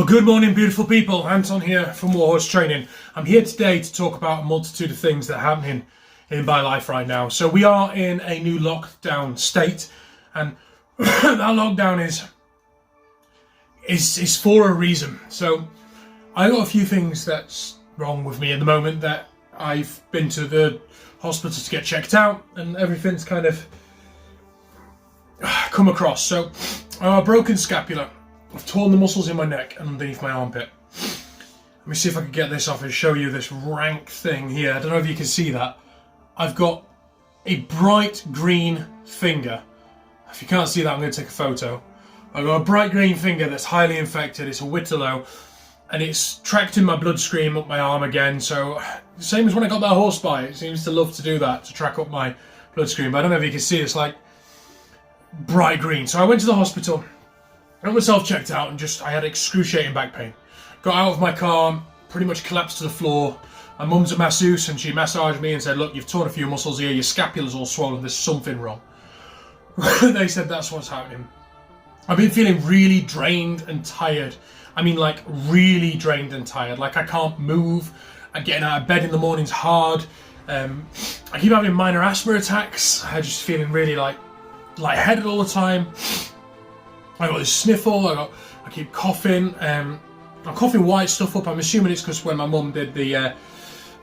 Well, good morning, beautiful people. Anton here from Warhorse Training. I'm here today to talk about a multitude of things that are happening in my life right now. So we are in a new lockdown state, and that lockdown is for a reason. So I got a few things that's wrong with me at the moment. That I've been to the hospital to get checked out, and everything's kind of come across. So a broken scapula. I've torn the muscles in my neck and underneath my armpit. Let me see if I can get this off and show you this rank thing here. I don't know if you can see that. I've got a bright green finger. If you can't see that, I'm going to take a photo. I've got a bright green finger that's highly infected. It's a whitlow, and it's tracked in my bloodstream up my arm again. So same as when I got that horse bite. It seems to love to do that, to track up my bloodstream. But I don't know if you can see, it's like bright green. So I went to the hospital. I got myself checked out and I had excruciating back pain. Got out of my car, pretty much collapsed to the floor. My mum's a masseuse and she massaged me and said, look, you've torn a few muscles here, your scapula's all swollen, there's something wrong. They said that's what's happening. I've been feeling really drained and tired. I mean, like really drained and tired. Like I can't move. I'm getting out of bed in the mornings hard. I keep having minor asthma attacks. I'm just feeling really lightheaded all the time. I got this sniffle, I keep coughing, I'm coughing white stuff up. I'm assuming it's because when my mum did the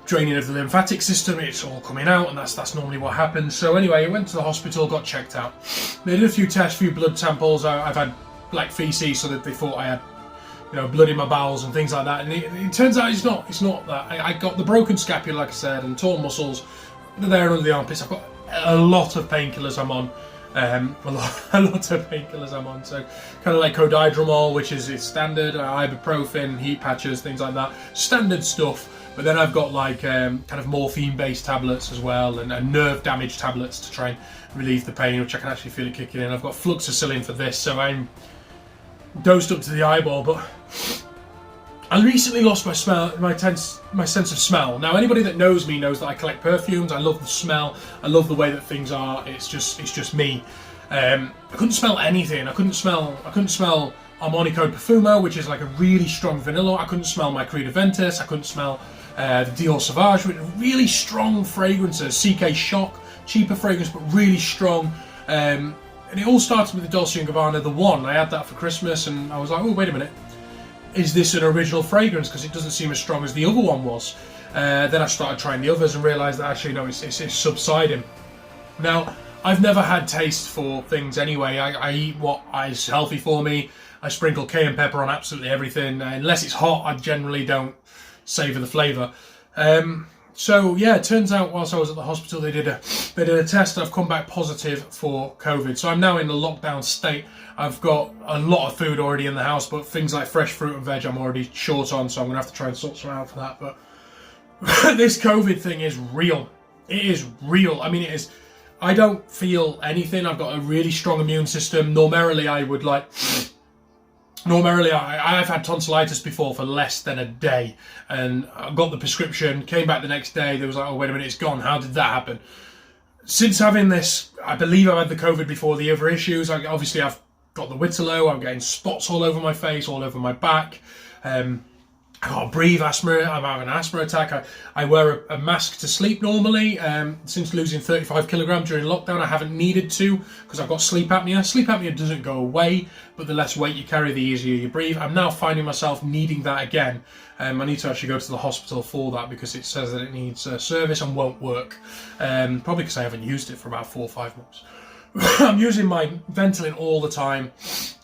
draining of the lymphatic system, it's all coming out, and that's normally what happens. So anyway, I went to the hospital, got checked out. They did a few tests, a few blood samples. I've had black feces, so that they thought I had, blood in my bowels and things like that. And it turns out it's not that. I got the broken scapula, like I said, and torn muscles. They're there under the armpits. I've got a lot of painkillers I'm on. A lot of painkillers I'm on, so kind of like codidromol, which is standard, ibuprofen, heat patches, things like that, standard stuff. But then I've got like kind of morphine-based tablets as well, and nerve damage tablets to try and relieve the pain, which I can actually feel it kicking in. I've got fluoxetine for this, so I'm dosed up to the eyeball. But I recently lost my sense of smell. Now, anybody that knows me knows that I collect perfumes. I love the smell. I love the way that things are. It's just me. I couldn't smell anything. I couldn't smell Armonico Profumo, which is like a really strong vanilla. I couldn't smell my Creed Aventus. I couldn't smell the Dior Sauvage, with really strong fragrances. CK Shock, cheaper fragrance, but really strong. And it all started with the Dolce & Gabbana, the One. I had that for Christmas, and I was like, oh, wait a minute. Is this an original fragrance? Because it doesn't seem as strong as the other one was. Then I started trying the others and realised that actually no, it's subsiding. Now, I've never had taste for things anyway. I eat what is healthy for me. I sprinkle cayenne pepper on absolutely everything. Unless it's hot, I generally don't savour the flavour. So yeah, it turns out whilst I was at the hospital, they did a test, and I've come back positive for COVID. So I'm now in a lockdown state. I've got a lot of food already in the house, but things like fresh fruit and veg I'm already short on, so I'm going to have to try and sort some out for that. But this COVID thing is real. It is real. I mean, it is. I don't feel anything. I've got a really strong immune system. Normally, I've had tonsillitis before for less than a day, and I got the prescription, came back the next day, there was like, oh, wait a minute, it's gone. How did that happen? Since having this, I believe I've had the COVID before the other issues. Obviously, I've got the whitlow, I'm getting spots all over my face, all over my back. I can't breathe, asthma, I'm having an asthma attack. I wear a mask to sleep normally. Since losing 35 kilograms during lockdown, I haven't needed to because I've got sleep apnea. Sleep apnea doesn't go away, but the less weight you carry, the easier you breathe. I'm now finding myself needing that again. I need to actually go to the hospital for that because it says that it needs service and won't work. Probably because I haven't used it for about 4 or 5 months. I'm using my Ventolin all the time.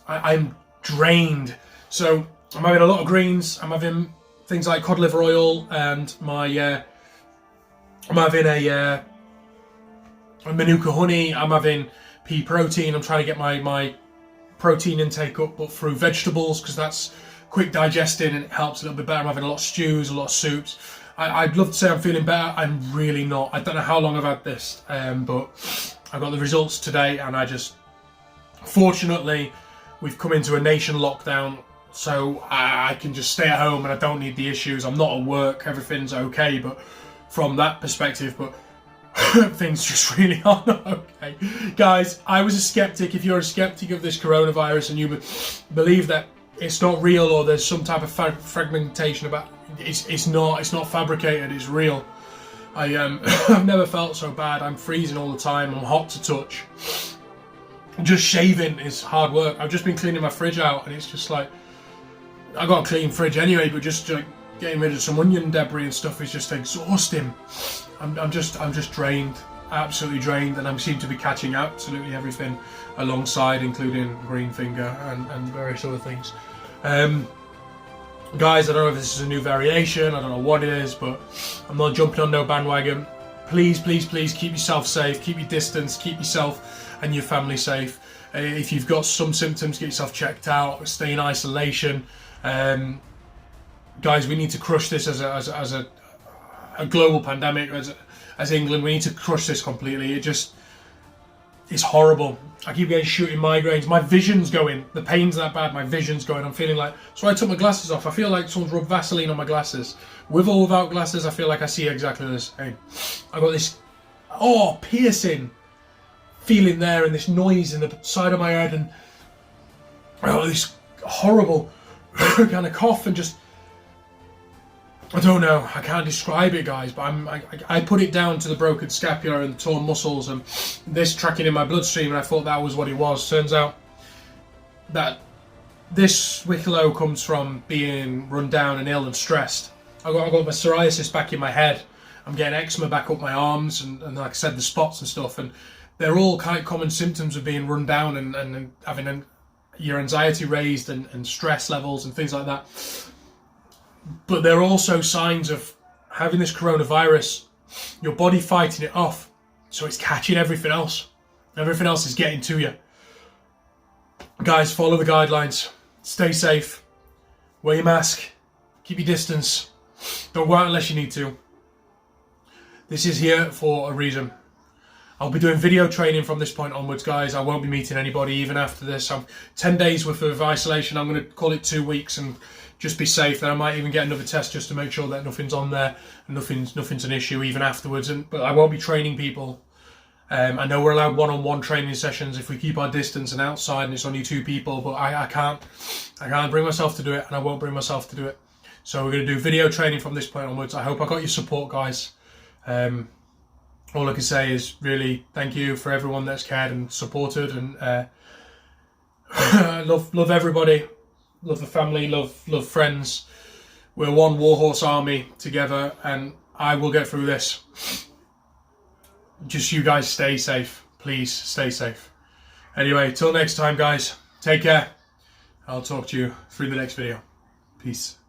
I'm drained. So I'm having a lot of greens. I'm having things like cod liver oil, and I'm having a Manuka honey. I'm having pea protein. I'm trying to get my protein intake up, but through vegetables, because that's quick digesting and it helps a little bit better. I'm having a lot of stews, a lot of soups. I'd love to say I'm feeling better. I'm really not. I don't know how long I've had this, but I got the results today, and fortunately, we've come into a nation lockdown, so I can just stay at home and I don't need the issues. I'm not at work, everything's okay, but from that perspective, but things just really are not okay. Guys, I was a skeptic. If you're a skeptic of this coronavirus and you believe that it's not real, or there's some type of fragmentation about it's not fabricated, it's real. I've never felt so bad. I'm freezing all the time, I'm hot to touch. Just shaving is hard work. I've just been cleaning my fridge out, and it's just like, I got a clean fridge anyway, but just getting rid of some onion debris and stuff is just exhausting. I'm just drained, absolutely drained, and I seem to be catching absolutely everything alongside, including green finger and various other things. Guys, I don't know if this is a new variation, I don't know what it is, but I'm not jumping on no bandwagon. Please, please, please keep yourself safe, keep your distance, keep yourself and your family safe. If you've got some symptoms, get yourself checked out, stay in isolation. Guys, we need to crush this as a global pandemic, as England. We need to crush this completely. It's horrible. I keep getting shooting migraines. My vision's going. The pain's that bad. My vision's going. I'm feeling like... So I took my glasses off. I feel like someone's rubbed Vaseline on my glasses. With or without glasses, I feel like I see exactly the same. I got this piercing feeling there, and this noise in the side of my head, and this horrible kind of cough, and just... I don't know, I can't describe it, guys, but I put it down to the broken scapula and the torn muscles and this tracking in my bloodstream, and I thought that was what it was. Turns out that this wicklow comes from being run down and ill and stressed. I got my psoriasis back in my head. I'm getting eczema back up my arms, and like I said, the spots and stuff, and they're all quite common symptoms of being run down and having your anxiety raised and stress levels and things like that. But they're also signs of having this coronavirus, your body fighting it off, so it's catching everything else. Everything else is getting to you. Guys, follow the guidelines. Stay safe. Wear your mask. Keep your distance. Don't go out unless you need to. This is here for a reason. I'll be doing video training from this point onwards, guys. I won't be meeting anybody even after this. I'm 10 days worth of isolation. I'm going to call it 2 weeks and just be safe. Then I might even get another test just to make sure that nothing's on there and nothing's an issue even afterwards. But I won't be training people. I know we're allowed one-on-one training sessions if we keep our distance and outside, and it's only 2 people. But I can't bring myself to do it, and I won't bring myself to do it. So we're going to do video training from this point onwards. I hope I got your support, guys. All I can say is really thank you for everyone that's cared and supported, and love everybody, love the family, love friends. We're one Warhorse army together, and I will get through this. Just you guys stay safe, please stay safe. Anyway, till next time, guys, take care. I'll talk to you through the next video. Peace.